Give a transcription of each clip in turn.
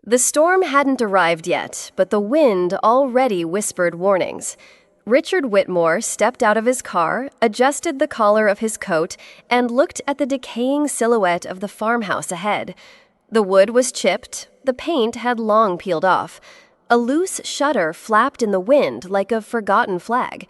The storm hadn't arrived yet, but the wind already whispered warnings. Richard Whitmore stepped out of his car, adjusted the collar of his coat, and looked at the decaying silhouette of the farmhouse ahead. The wood was chipped, the paint had long peeled off. A loose shutter flapped in the wind like a forgotten flag.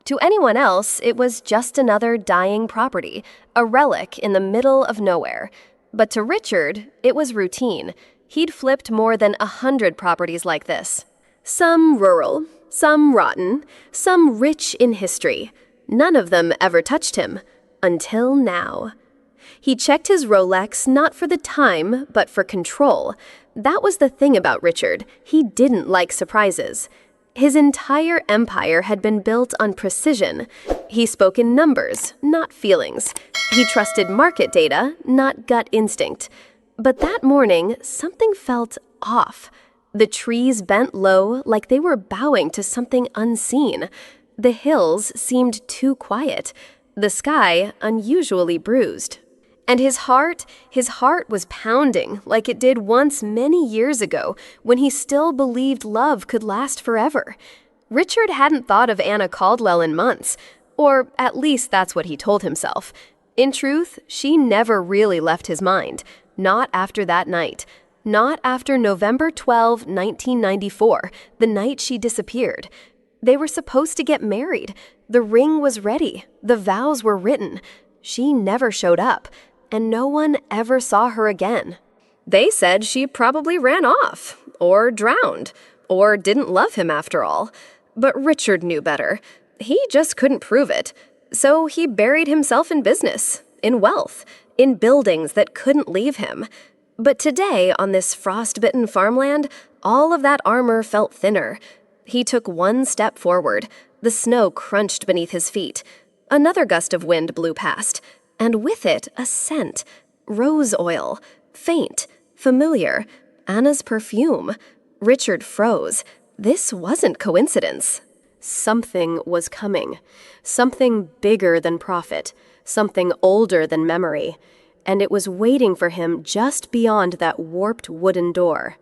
To anyone else, it was just another dying property, a relic in the middle of nowhere. But to Richard, it was routine. He'd flipped more than 100 properties like this. Some rural, some rotten, some rich in history. None of them ever touched him. Until now. He checked his Rolex not for the time, but for control. That was the thing about Richard. He didn't like surprises. His entire empire had been built on precision. He spoke in numbers, not feelings. He trusted market data, not gut instinct. But that morning, something felt off. The trees bent low like they were bowing to something unseen. The hills seemed too quiet. The sky unusually bruised. And his heart was pounding like it did once many years ago when he still believed love could last forever. Richard hadn't thought of Anna Caldwell in months, or at least that's what he told himself. In truth, she never really left his mind, not after that night. Not after November 12, 1994, the night she disappeared. They were supposed to get married. The ring was ready. The vows were written. She never showed up. And no one ever saw her again. They said she probably ran off, or drowned, or didn't love him after all. But Richard knew better. He just couldn't prove it. So he buried himself in business, in wealth, in buildings that couldn't leave him. But today, on this frost-bitten farmland, all of that armor felt thinner. He took one step forward. The snow crunched beneath his feet. Another gust of wind blew past. And with it, a scent. Rose oil. Faint. Familiar. Anna's perfume. Richard froze. This wasn't coincidence. Something was coming. Something bigger than profit. Something older than memory. And it was waiting for him just beyond that warped wooden door.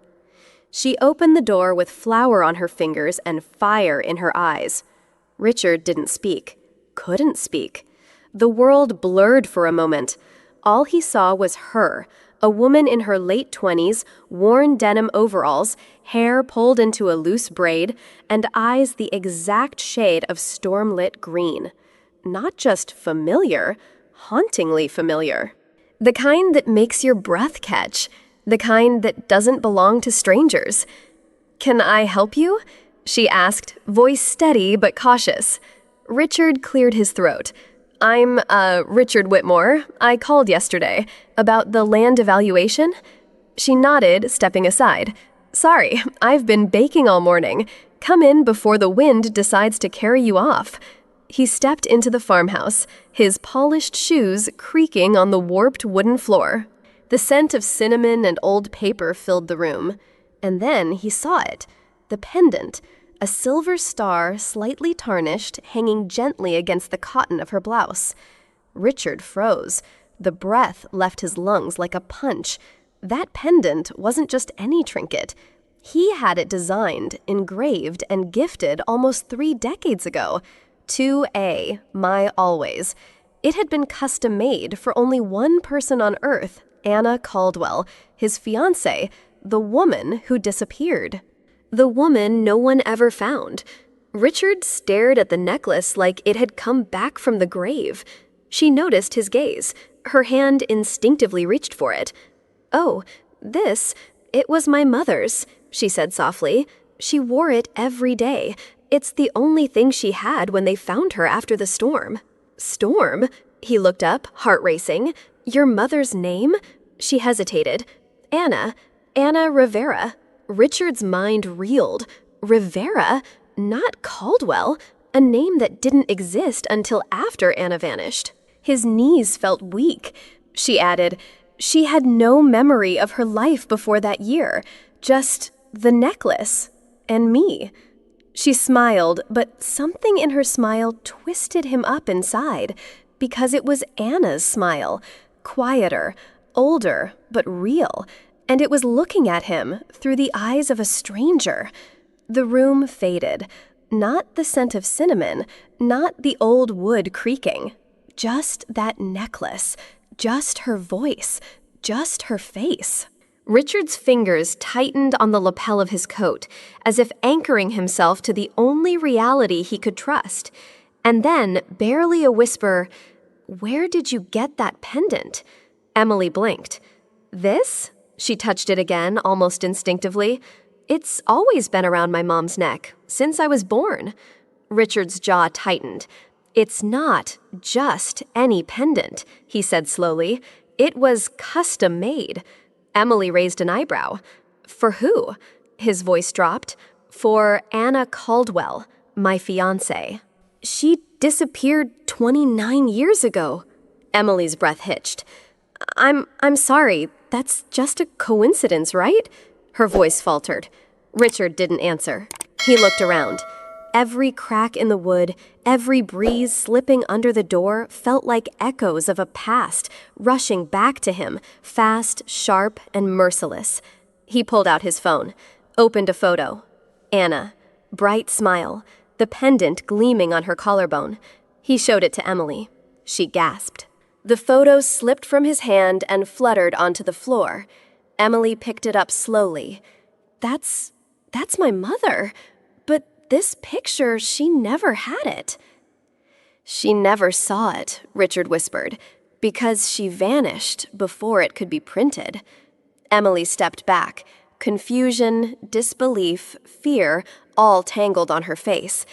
She opened the door with flour on her fingers and fire in her eyes. Richard didn't speak. Couldn't speak. The world blurred for a moment. All he saw was her, a woman in her late 20s, worn denim overalls, hair pulled into a loose braid, and eyes the exact shade of storm-lit green. Not just familiar, hauntingly familiar. The kind that makes your breath catch. The kind that doesn't belong to strangers. "Can I help you?" she asked, voice steady but cautious. Richard cleared his throat. "I'm, Richard Whitmore. I called yesterday. About the land evaluation?" She nodded, stepping aside. "Sorry, I've been baking all morning. Come in before the wind decides to carry you off." He stepped into the farmhouse, his polished shoes creaking on the warped wooden floor. The scent of cinnamon and old paper filled the room. And then he saw it. The pendant. A silver star, slightly tarnished, hanging gently against the cotton of her blouse. Richard froze. The breath left his lungs like a punch. That pendant wasn't just any trinket. He had it designed, engraved, and gifted almost 3 decades ago. 2A, my always. It had been custom-made for only one person on Earth, Anna Caldwell, his fiancée, the woman who disappeared. The woman no one ever found. Richard stared at the necklace like it had come back from the grave. She noticed his gaze. Her hand instinctively reached for it. "Oh, it was my mother's," she said softly. "She wore it every day. It's the only thing she had when they found her after the storm." "Storm?" He looked up, heart racing. "Your mother's name?" She hesitated. Anna Rivera." Richard's mind reeled. Rivera? Not Caldwell? A name that didn't exist until after Anna vanished. His knees felt weak. She added, "She had no memory of her life before that year. Just the necklace. And me." She smiled, but something in her smile twisted him up inside, because it was Anna's smile. Quieter, older, but real. and it was looking at him through the eyes of a stranger. The room faded. Not the scent of cinnamon, not the old wood creaking. Just that necklace, just her voice, just her face. Richard's fingers tightened on the lapel of his coat, as if anchoring himself to the only reality he could trust. And then, barely a whisper, "Where did you get that pendant?" Emily blinked. "This?" She touched it again, almost instinctively. "It's always been around my mom's neck, since I was born." Richard's jaw tightened. "It's not just any pendant," he said slowly. "It was custom made." Emily raised an eyebrow. "For who?" His voice dropped. "For Anna Caldwell, my fiancée." "She disappeared 29 years ago." Emily's breath hitched. I'm sorry. That's just a coincidence, right?" Her voice faltered. Richard didn't answer. He looked around. Every crack in the wood, every breeze slipping under the door felt like echoes of a past rushing back to him, fast, sharp, and merciless. He pulled out his phone, opened a photo. Anna, bright smile, the pendant gleaming on her collarbone. He showed it to Emily. She gasped. The photo slipped from his hand and fluttered onto the floor. Emily picked it up slowly. That's my mother. But this picture, she never had it." "She never saw it," Richard whispered, "because she vanished before it could be printed." Emily stepped back. Confusion, disbelief, fear, all tangled on her face.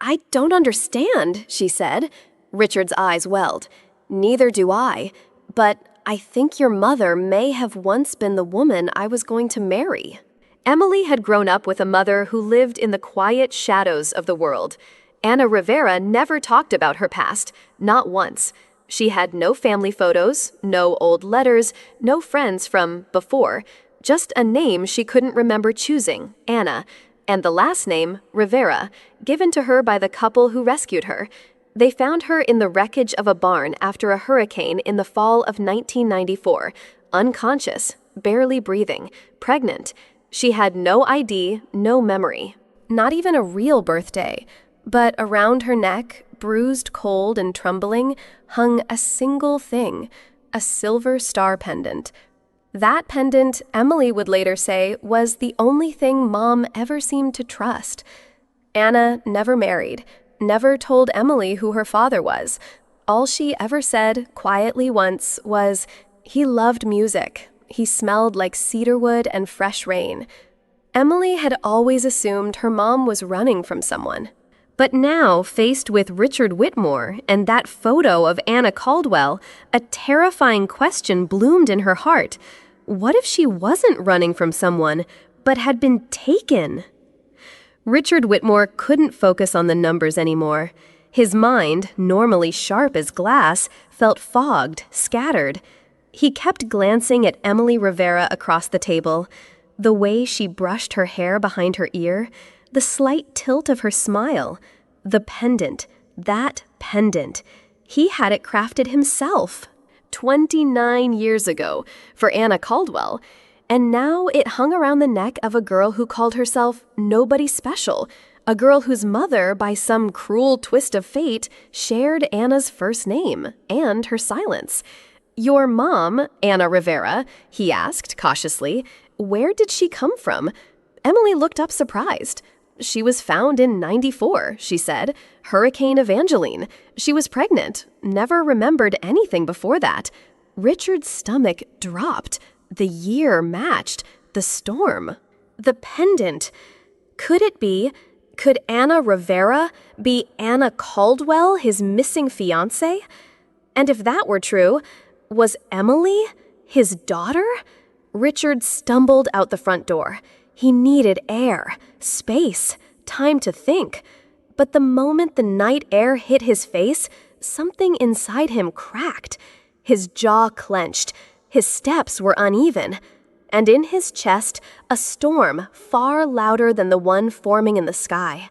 "I don't understand," she said. Richard's eyes welled. "Neither do I, but I think your mother may have once been the woman I was going to marry." Emily had grown up with a mother who lived in the quiet shadows of the world. Anna Rivera never talked about her past, not once. She had no family photos, no old letters, no friends from before, just a name she couldn't remember choosing, Anna, and the last name, Rivera, given to her by the couple who rescued her. They found her in the wreckage of a barn after a hurricane in the fall of 1994, unconscious, barely breathing, pregnant. She had no ID, no memory, not even a real birthday, but around her neck, bruised, cold, and trembling, hung a single thing, a silver star pendant. That pendant, Emily would later say, was the only thing Mom ever seemed to trust. Anna never married, never told Emily who her father was. All she ever said, quietly once, was, "He loved music. He smelled like cedarwood and fresh rain." Emily had always assumed her mom was running from someone. But now, faced with Richard Whitmore and that photo of Anna Caldwell, a terrifying question bloomed in her heart. What if she wasn't running from someone, but had been taken? Richard Whitmore couldn't focus on the numbers anymore. His mind, normally sharp as glass, felt fogged, scattered. He kept glancing at Emily Rivera across the table. The way she brushed her hair behind her ear, the slight tilt of her smile, the pendant, that pendant. He had it crafted himself, 29 years ago, for Anna Caldwell. And now it hung around the neck of a girl who called herself Nobody Special, a girl whose mother, by some cruel twist of fate, shared Anna's first name and her silence. "Your mom, Anna Rivera," he asked cautiously, "where did she come from?" Emily looked up surprised. "She was found in 94, she said. Hurricane Evangeline. She was pregnant, never remembered anything before that." Richard's stomach dropped. The year matched. The storm. The pendant. Could it be? Could Anna Rivera be Anna Caldwell, his missing fiancée? And if that were true, was Emily his daughter? Richard stumbled out the front door. He needed air, space, time to think. But the moment the night air hit his face, something inside him cracked. His jaw clenched. His steps were uneven. And in his chest, a storm far louder than the one forming in the sky.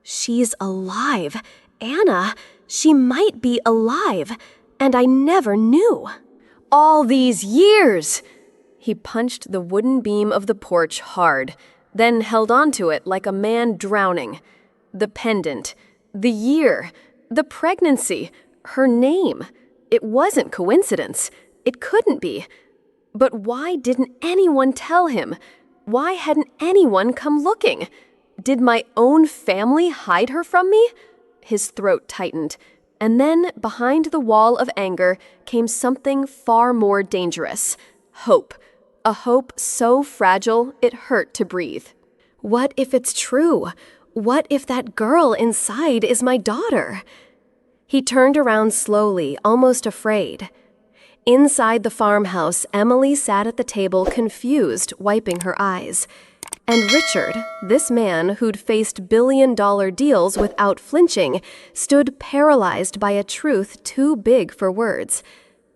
She's alive. Anna, she might be alive. And I never knew. All these years! He punched the wooden beam of the porch hard, then held onto it like a man drowning. The pendant, the year, the pregnancy, her name. It wasn't coincidence. It couldn't be. But why didn't anyone tell him? Why hadn't anyone come looking? Did my own family hide her from me? His throat tightened. And then, behind the wall of anger, came something far more dangerous. Hope. A hope so fragile it hurt to breathe. What if it's true? What if that girl inside is my daughter? He turned around slowly, almost afraid. Inside the farmhouse, Emily sat at the table, confused, wiping her eyes. And Richard, this man who'd faced billion-dollar deals without flinching, stood paralyzed by a truth too big for words.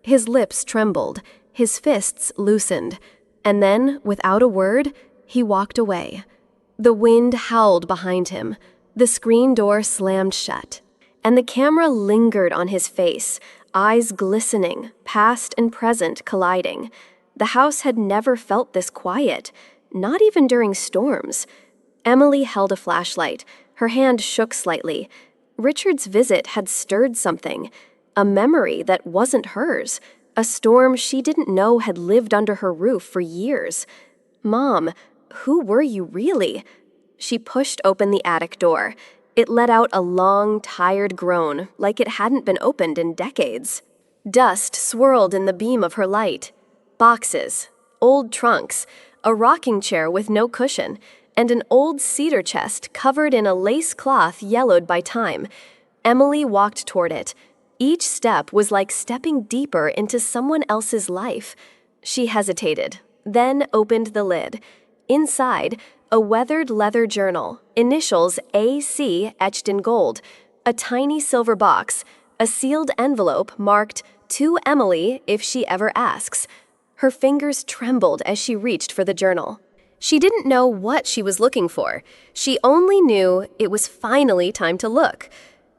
His lips trembled, his fists loosened, and then, without a word, he walked away. The wind howled behind him. The screen door slammed shut. And the camera lingered on his face, eyes glistening, past and present colliding. The house had never felt this quiet, not even during storms. Emily held a flashlight. Her hand shook slightly. Richard's visit had stirred something, a memory that wasn't hers, a storm she didn't know had lived under her roof for years. Mom, who were you really? She pushed open the attic door. It let out a long, tired groan, like it hadn't been opened in decades. Dust swirled in the beam of her light. Boxes, old trunks, a rocking chair with no cushion, and an old cedar chest covered in a lace cloth yellowed by time. Emily walked toward it. Each step was like stepping deeper into someone else's life. She hesitated, then opened the lid. Inside, a weathered leather journal, initials AC etched in gold, a tiny silver box, a sealed envelope marked, "To Emily if she ever asks." Her fingers trembled as she reached for the journal. She didn't know what she was looking for. She only knew it was finally time to look.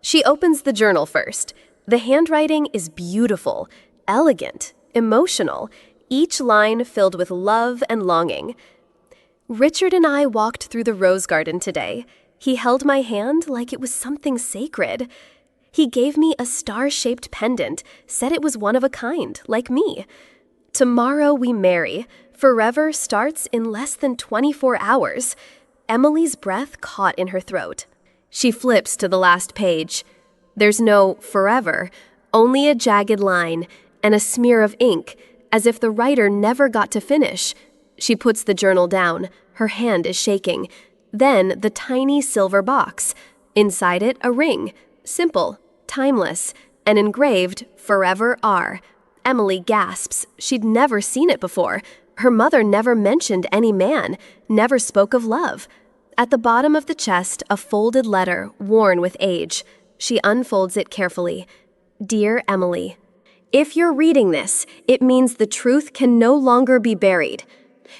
She opens the journal first. The handwriting is beautiful, elegant, emotional, each line filled with love and longing. Richard and I walked through the rose garden today. He held my hand like it was something sacred. He gave me a star-shaped pendant, said it was one of a kind, like me. Tomorrow we marry. Forever starts in less than 24 hours. Emily's breath caught in her throat. She flips to the last page. There's no forever, only a jagged line and a smear of ink, as if the writer never got to finish. She puts the journal down. Her hand is shaking. Then the tiny silver box. Inside it, a ring. Simple, timeless, and engraved Forever R. Emily gasps. She'd never seen it before. Her mother never mentioned any man, never spoke of love. At the bottom of the chest, a folded letter, worn with age. She unfolds it carefully. Dear Emily, if you're reading this, it means the truth can no longer be buried.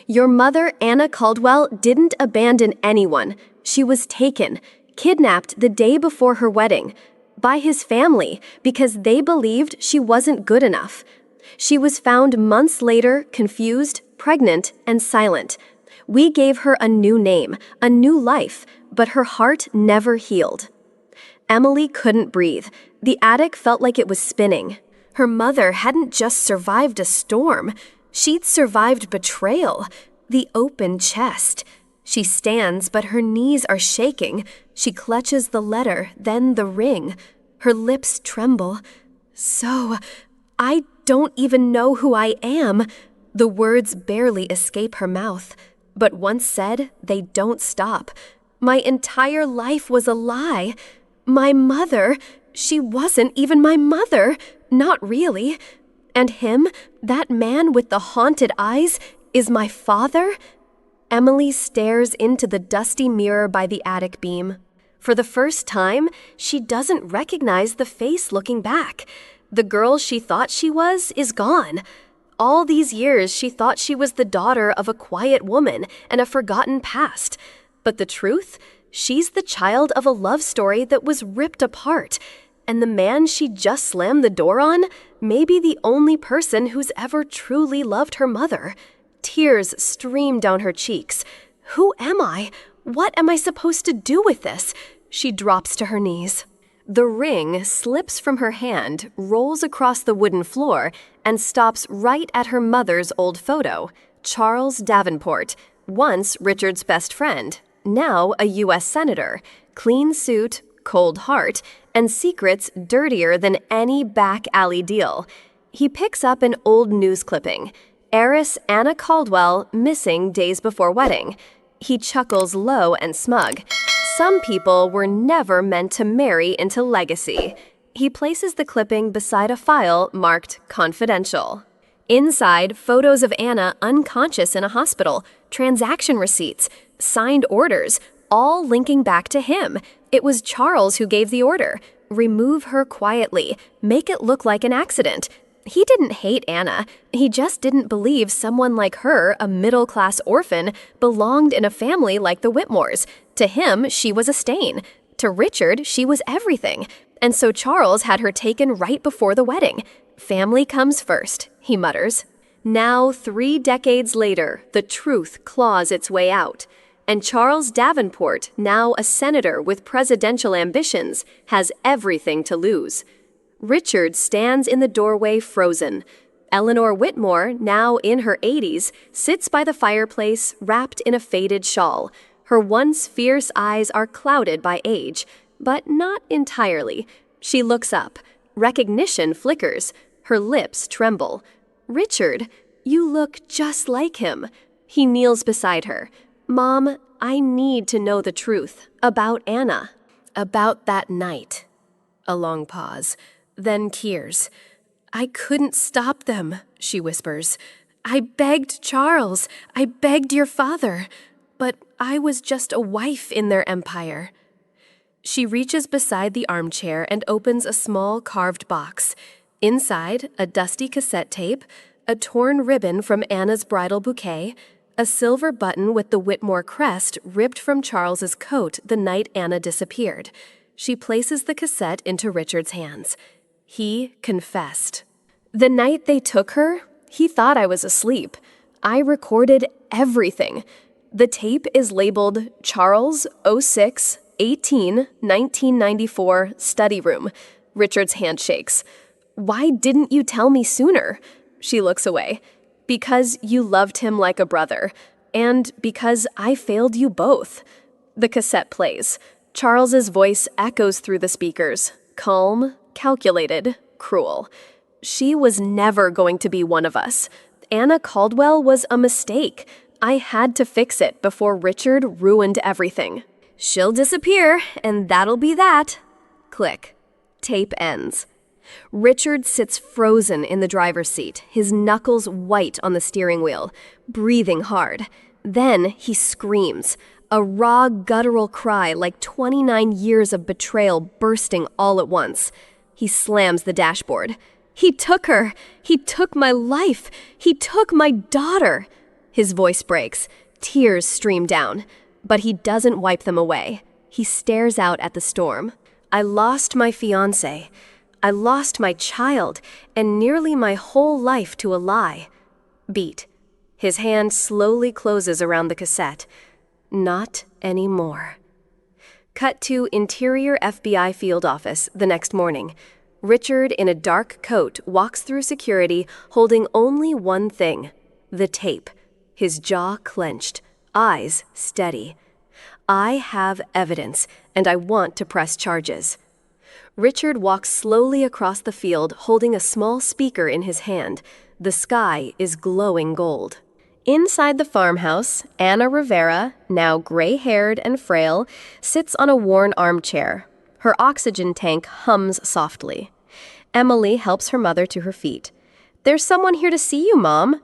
Your mother, Anna Caldwell, didn't abandon anyone. She was taken, kidnapped the day before her wedding, by his family because they believed she wasn't good enough. She was found months later, confused, pregnant, and silent. We gave her a new name, a new life, but her heart never healed. Emily couldn't breathe. The attic felt like it was spinning. Her mother hadn't just survived a storm. She'd survived betrayal. The open chest. She stands, but her knees are shaking. She clutches the letter, then the ring. Her lips tremble. So, I don't even know who I am. The words barely escape her mouth. But once said, they don't stop. My entire life was a lie. My mother, she wasn't even my mother. Not really. And him, that man with the haunted eyes, is my father? Emily stares into the dusty mirror by the attic beam. For the first time, she doesn't recognize the face looking back. The girl she thought she was is gone. All these years, she thought she was the daughter of a quiet woman and a forgotten past. But the truth? She's the child of a love story that was ripped apart. And the man she just slammed the door on may be the only person who's ever truly loved her mother. Tears stream down her cheeks. Who am I? What am I supposed to do with this? She drops to her knees. The ring slips from her hand, rolls across the wooden floor, and stops right at her mother's old photo, Charles Davenport, once Richard's best friend, now a U.S. senator, clean suit, cold heart, and secrets dirtier than any back alley deal. He picks up an old news clipping. Heiress Anna Caldwell missing days before wedding. He chuckles low and smug. Some people were never meant to marry into legacy. He places the clipping beside a file marked confidential. Inside, photos of Anna unconscious in a hospital, transaction receipts, signed orders, all linking back to him. It was Charles who gave the order. Remove her quietly. Make it look like an accident. He didn't hate Anna. He just didn't believe someone like her, a middle-class orphan, belonged in a family like the Whitmores. To him, she was a stain. To Richard, she was everything. And so Charles had her taken right before the wedding. Family comes first, he mutters. Now, 3 decades later, the truth claws its way out. And Charles Davenport, now a senator with presidential ambitions, has everything to lose. Richard stands in the doorway frozen. Eleanor Whitmore, now in her 80s, sits by the fireplace wrapped in a faded shawl. Her once fierce eyes are clouded by age, but not entirely. She looks up. Recognition flickers. Her lips tremble. Richard, you look just like him. He kneels beside her. Mom, I need to know the truth about Anna. About that night. A long pause. Then tears. I couldn't stop them, she whispers. I begged Charles. I begged your father. But I was just a wife in their empire. She reaches beside the armchair and opens a small carved box. Inside, a dusty cassette tape, a torn ribbon from Anna's bridal bouquet, a silver button with the Whitmore crest ripped from Charles's coat the night Anna disappeared. She places the cassette into Richard's hands. He confessed. The night they took her, he thought I was asleep. I recorded everything. The tape is labeled Charles 06 18 1994 study room. Richard's hand shakes. Why didn't you tell me sooner? She looks away. Because you loved him like a brother. And because I failed you both. The cassette plays. Charles's voice echoes through the speakers. Calm, calculated, cruel. She was never going to be one of us. Anna Caldwell was a mistake. I had to fix it before Richard ruined everything. She'll disappear, and that'll be that. Click. Tape ends. Richard sits frozen in the driver's seat, his knuckles white on the steering wheel, breathing hard. Then he screams, a raw, guttural cry like 29 years of betrayal bursting all at once. He slams the dashboard. He took her. He took my life. He took my daughter. His voice breaks. Tears stream down. But he doesn't wipe them away. He stares out at the storm. I lost my fiancé. I lost my child and nearly my whole life to a lie. Beat. His hand slowly closes around the cassette. Not anymore. Cut to interior FBI field office the next morning. Richard, in a dark coat, walks through security holding only one thing, the tape. His jaw clenched, eyes steady. I have evidence, and I want to press charges. Richard walks slowly across the field holding a small speaker in his hand. The sky is glowing gold. Inside the farmhouse, Anna Rivera, now gray-haired and frail, sits on a worn armchair. Her oxygen tank hums softly. Emily helps her mother to her feet. There's someone here to see you, Mom.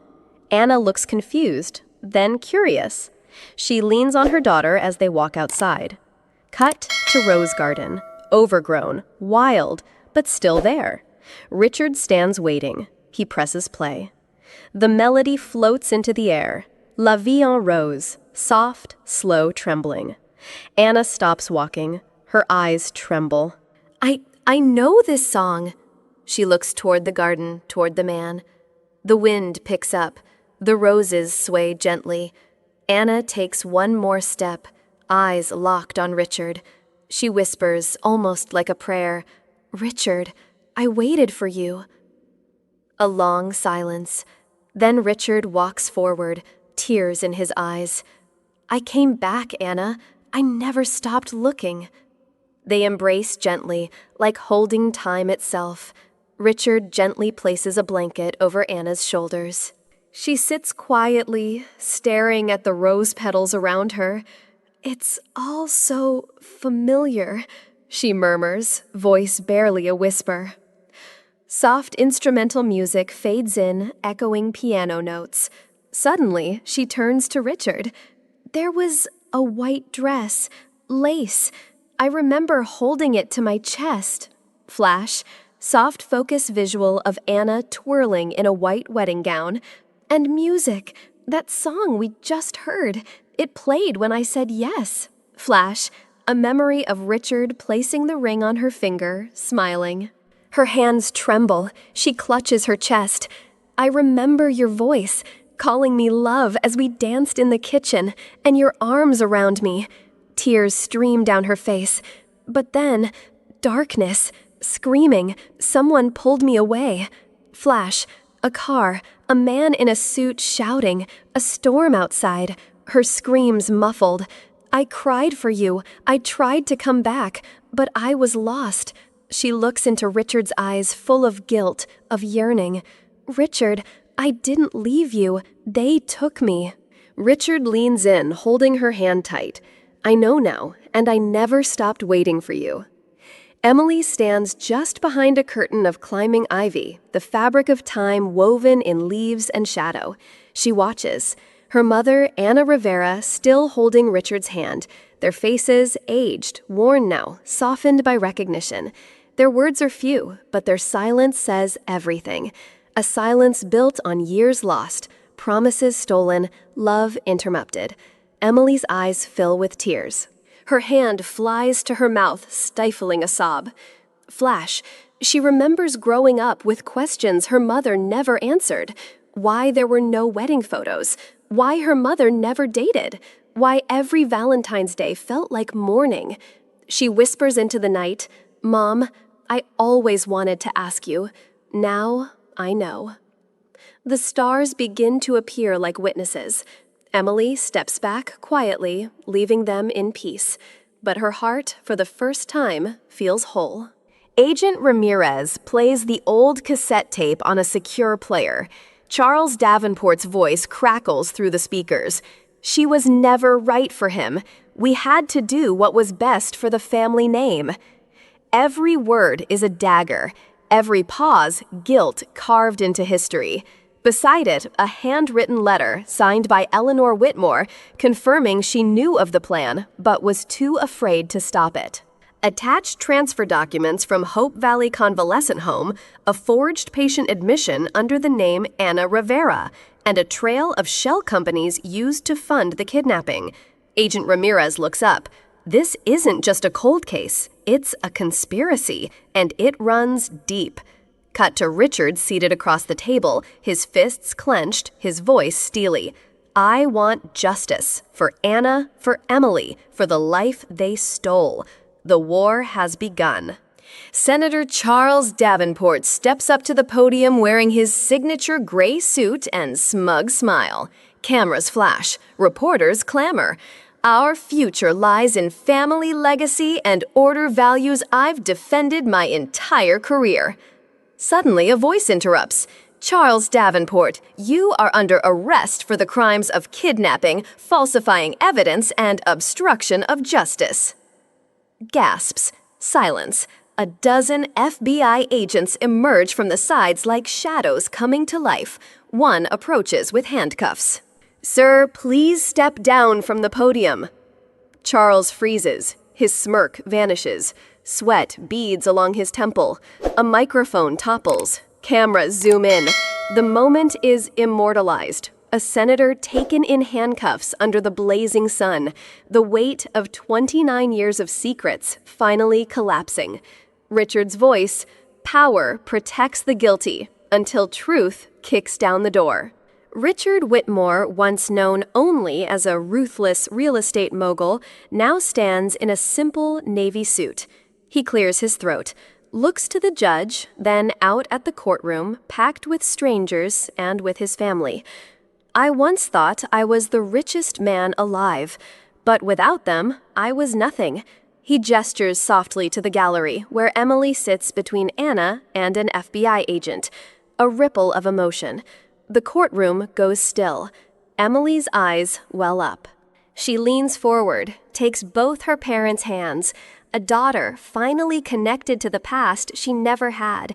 Anna looks confused, then curious. She leans on her daughter as they walk outside. Cut to Rose Garden. Overgrown, wild, but still there. Richard stands waiting. He presses play. The melody floats into the air. La vie en rose, soft, slow trembling. Anna stops walking. Her eyes tremble. I know this song. She looks toward the garden, toward the man. The wind picks up. The roses sway gently. Anna takes one more step, eyes locked on Richard. She whispers, almost like a prayer, "Richard, I waited for you." A long silence. Then Richard walks forward, tears in his eyes. "I came back, Anna. I never stopped looking." They embrace gently, like holding time itself. Richard gently places a blanket over Anna's shoulders. She sits quietly, staring at the rose petals around her. "It's all so familiar," she murmurs, voice barely a whisper. Soft instrumental music fades in, echoing piano notes. Suddenly, she turns to Richard. "There was a white dress, lace. I remember holding it to my chest." Flash, soft focus visual of Anna twirling in a white wedding gown. "And music, that song we just heard. It played when I said yes." Flash, a memory of Richard placing the ring on her finger, smiling. Her hands tremble. She clutches her chest. "I remember your voice, calling me love as we danced in the kitchen, and your arms around me." Tears stream down her face. But then, darkness, screaming, someone pulled me away. Flash, a car, a man in a suit shouting, a storm outside, her screams muffled. "I cried for you. I tried to come back, but I was lost." She looks into Richard's eyes full of guilt, of yearning. "Richard, I didn't leave you. They took me." Richard leans in, holding her hand tight. "I know now, and I never stopped waiting for you." Emily stands just behind a curtain of climbing ivy, the fabric of time woven in leaves and shadow. She watches. Her mother, Anna Rivera, still holding Richard's hand, their faces aged, worn now, softened by recognition. Their words are few, but their silence says everything. A silence built on years lost, promises stolen, love interrupted. Emily's eyes fill with tears. Her hand flies to her mouth, stifling a sob. Flash, she remembers growing up with questions her mother never answered. Why there were no wedding photos, why her mother never dated, why every Valentine's Day felt like mourning. She whispers into the night, "Mom, I always wanted to ask you. Now I know." The stars begin to appear like witnesses. Emily steps back quietly, leaving them in peace. But her heart, for the first time, feels whole. Agent Ramirez plays the old cassette tape on a secure player. Charles Davenport's voice crackles through the speakers. "She was never right for him. We had to do what was best for the family name." Every word is a dagger. Every pause, guilt carved into history. Beside it, a handwritten letter signed by Eleanor Whitmore confirming she knew of the plan but was too afraid to stop it. Attached transfer documents from Hope Valley Convalescent Home, a forged patient admission under the name Anna Rivera, and a trail of shell companies used to fund the kidnapping. Agent Ramirez looks up. This isn't just a cold case, it's a conspiracy, and it runs deep. Cut to Richard seated across the table, his fists clenched, his voice steely. "I want justice for Anna, for Emily, for the life they stole. The war has begun." Senator Charles Davenport steps up to the podium wearing his signature gray suit and smug smile. Cameras flash, reporters clamor. "Our future lies in family legacy and order values I've defended my entire career." Suddenly, a voice interrupts. "Charles Davenport, you are under arrest for the crimes of kidnapping, falsifying evidence, and obstruction of justice." Gasps. Silence. A dozen FBI agents emerge from the sides like shadows coming to life. One approaches with handcuffs. "Sir, please step down from the podium." Charles freezes. His smirk vanishes. Sweat beads along his temple. A microphone topples. Cameras zoom in. The moment is immortalized. A senator taken in handcuffs under the blazing sun. The weight of 29 years of secrets finally collapsing. Richard's voice, "Power protects the guilty until truth kicks down the door." Richard Whitmore, once known only as a ruthless real estate mogul, now stands in a simple navy suit. He clears his throat, looks to the judge, then out at the courtroom, packed with strangers and with his family. I once thought I was the richest man alive, but without them, I was nothing. He gestures softly to the gallery, where Emily sits between Anna and an FBI agent. A ripple of emotion. The courtroom goes still. Emily's eyes well up. She leans forward, takes both her parents' hands. A daughter finally connected to the past she never had.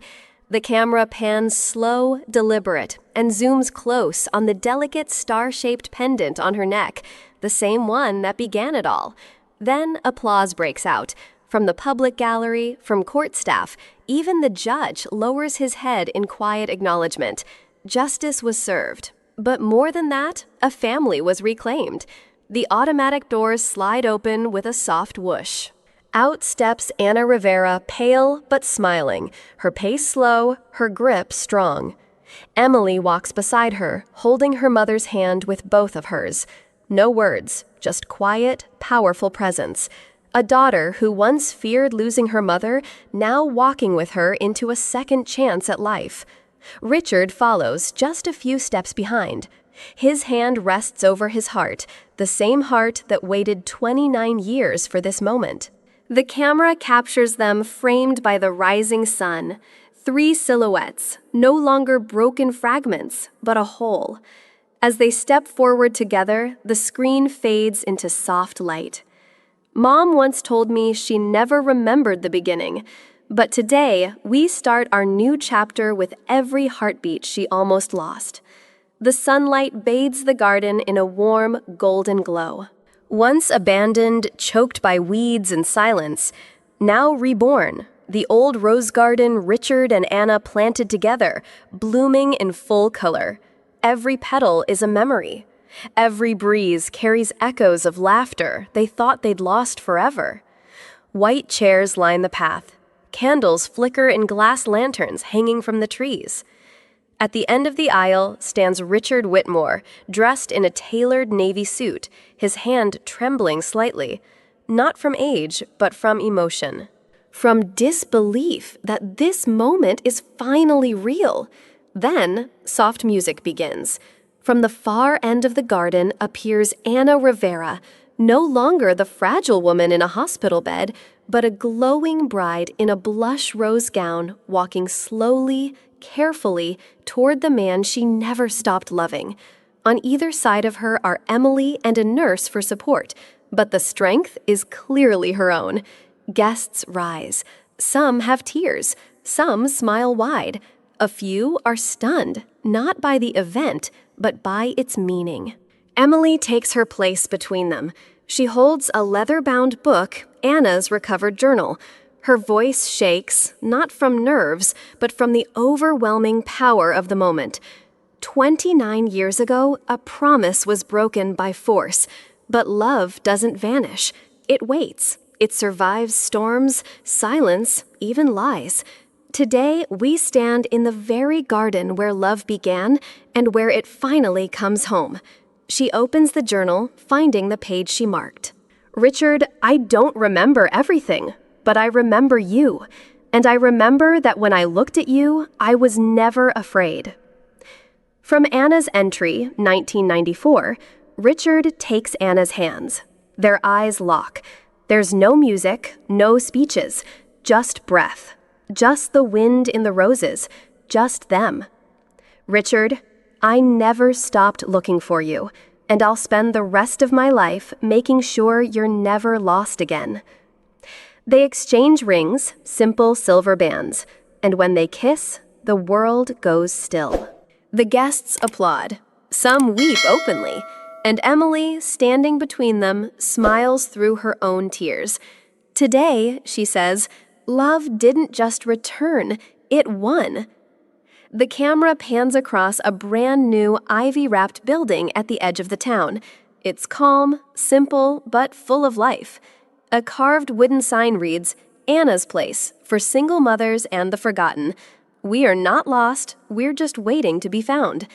The camera pans slow, deliberate, and zooms close on the delicate star-shaped pendant on her neck, the same one that began it all. Then applause breaks out. From the public gallery, from court staff, even the judge lowers his head in quiet acknowledgement. Justice was served. But more than that, a family was reclaimed. The automatic doors slide open with a soft whoosh. Out steps Anna Rivera, pale but smiling, her pace slow, her grip strong. Emily walks beside her, holding her mother's hand with both of hers. No words, just quiet, powerful presence. A daughter who once feared losing her mother, now walking with her into a second chance at life. Richard follows just a few steps behind. His hand rests over his heart, the same heart that waited 29 years for this moment. The camera captures them framed by the rising sun. 3 silhouettes, no longer broken fragments, but a whole. As they step forward together, the screen fades into soft light. Mom once told me she never remembered the beginning, but today we start our new chapter with every heartbeat she almost lost. The sunlight bathes the garden in a warm, golden glow. Once abandoned, choked by weeds and silence, now reborn, the old rose garden Richard and Anna planted together, blooming in full color. Every petal is a memory. Every breeze carries echoes of laughter they thought they'd lost forever. White chairs line the path. Candles flicker in glass lanterns hanging from the trees. At the end of the aisle stands Richard Whitmore, dressed in a tailored navy suit, his hand trembling slightly, not from age, but from emotion. From disbelief that this moment is finally real. Then, soft music begins. From the far end of the garden appears Anna Rivera, no longer the fragile woman in a hospital bed, but a glowing bride in a blush rose gown, walking slowly, carefully toward the man she never stopped loving. On either side of her are Emily and a nurse for support, but the strength is clearly her own. Guests rise. Some have tears. Some smile wide. A few are stunned, not by the event, but by its meaning. Emily takes her place between them. She holds a leather-bound book, Anna's recovered journal. Her voice shakes, not from nerves, but from the overwhelming power of the moment. 29 years ago, a promise was broken by force, but love doesn't vanish. It waits. It survives storms, silence, even lies. Today, we stand in the very garden where love began and where it finally comes home. She opens the journal, finding the page she marked. Richard, I don't remember everything, but I remember you. And I remember that when I looked at you, I was never afraid. From Anna's entry, 1994, Richard takes Anna's hands. Their eyes lock. There's no music, no speeches, just breath. Just the wind in the roses, just them. Richard, I never stopped looking for you, and I'll spend the rest of my life making sure you're never lost again. They exchange rings, simple silver bands, and when they kiss, the world goes still. The guests applaud. Some weep openly, and Emily, standing between them, smiles through her own tears. Today, she says, love didn't just return, it won. The camera pans across a brand new ivy-wrapped building at the edge of the town. It's calm, simple, but full of life. A carved wooden sign reads, Anna's Place, for single mothers and the forgotten. We are not lost, we're just waiting to be found.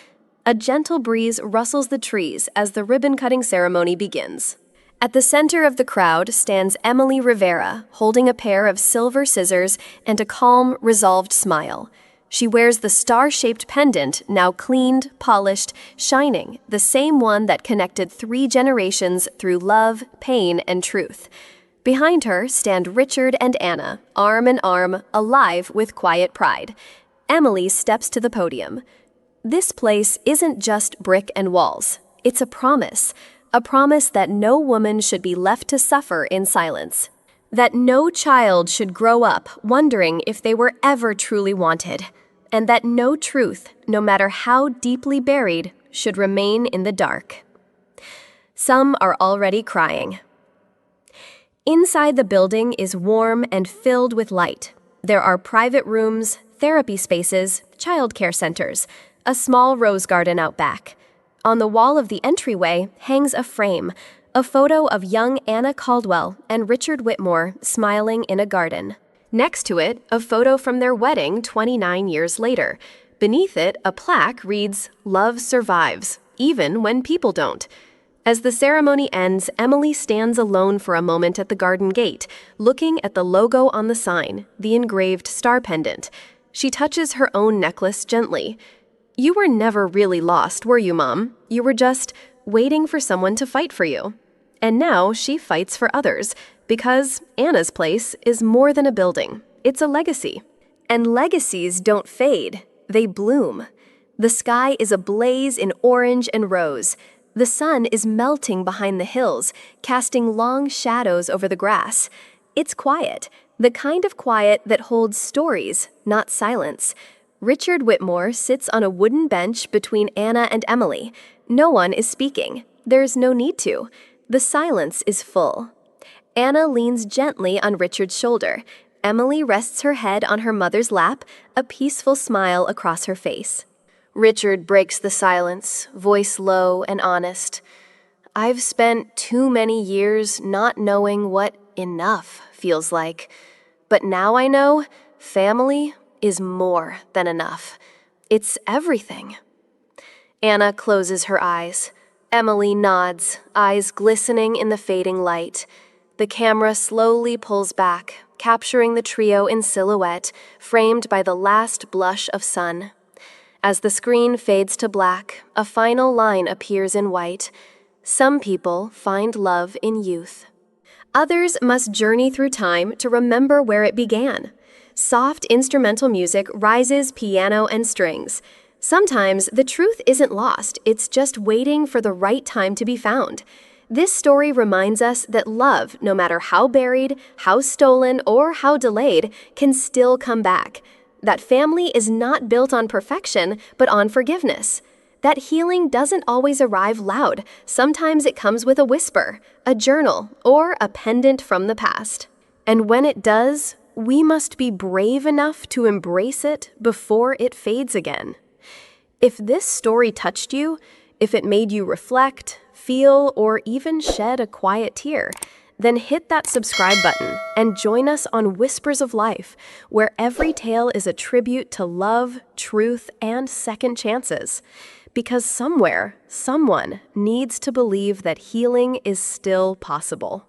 a gentle breeze rustles the trees as the ribbon-cutting ceremony begins. At the center of the crowd stands Emily Rivera, holding a pair of silver scissors and a calm, resolved smile. She wears the star-shaped pendant, now cleaned, polished, shining, the same one that connected 3 generations through love, pain, and truth. Behind her stand Richard and Anna, arm in arm, alive with quiet pride. Emily steps to the podium. This place isn't just brick and walls. It's a promise that no woman should be left to suffer in silence. That no child should grow up wondering if they were ever truly wanted. And that no truth, no matter how deeply buried, should remain in the dark. Some are already crying. Inside the building is warm and filled with light. There are private rooms, therapy spaces, childcare centers, a small rose garden out back. On the wall of the entryway hangs a frame, a photo of young Anna Caldwell and Richard Whitmore smiling in a garden. Next to it, a photo from their wedding 29 years later. Beneath it, a plaque reads, "Love survives, even when people don't." As the ceremony ends, Emily stands alone for a moment at the garden gate, looking at the logo on the sign, the engraved star pendant. She touches her own necklace gently. "You were never really lost, were you, Mom? You were just waiting for someone to fight for you." And now she fights for others, because Anna's place is more than a building. It's a legacy. And legacies don't fade, they bloom. The sky is ablaze in orange and rose. The sun is melting behind the hills, casting long shadows over the grass. It's quiet, the kind of quiet that holds stories, not silence. Richard Whitmore sits on a wooden bench between Anna and Emily. No one is speaking. There's no need to. The silence is full. Anna leans gently on Richard's shoulder. Emily rests her head on her mother's lap, a peaceful smile across her face. Richard breaks the silence, voice low and honest. "I've spent too many years not knowing what enough feels like. But now I know family is more than enough. It's everything." Anna closes her eyes. Emily nods, eyes glistening in the fading light. The camera slowly pulls back, capturing the trio in silhouette, framed by the last blush of sun. As the screen fades to black, a final line appears in white. Some people find love in youth. Others must journey through time to remember where it began. Soft instrumental music rises piano and strings. Sometimes the truth isn't lost, it's just waiting for the right time to be found. This story reminds us that love, no matter how buried, how stolen, or how delayed, can still come back. That family is not built on perfection, but on forgiveness. That healing doesn't always arrive loud. Sometimes it comes with a whisper, a journal, or a pendant from the past. And when it does, we must be brave enough to embrace it before it fades again. If this story touched you, if it made you reflect, feel, or even shed a quiet tear, then hit that subscribe button and join us on Whispers of Life, where every tale is a tribute to love, truth, and second chances. Because somewhere, someone needs to believe that healing is still possible.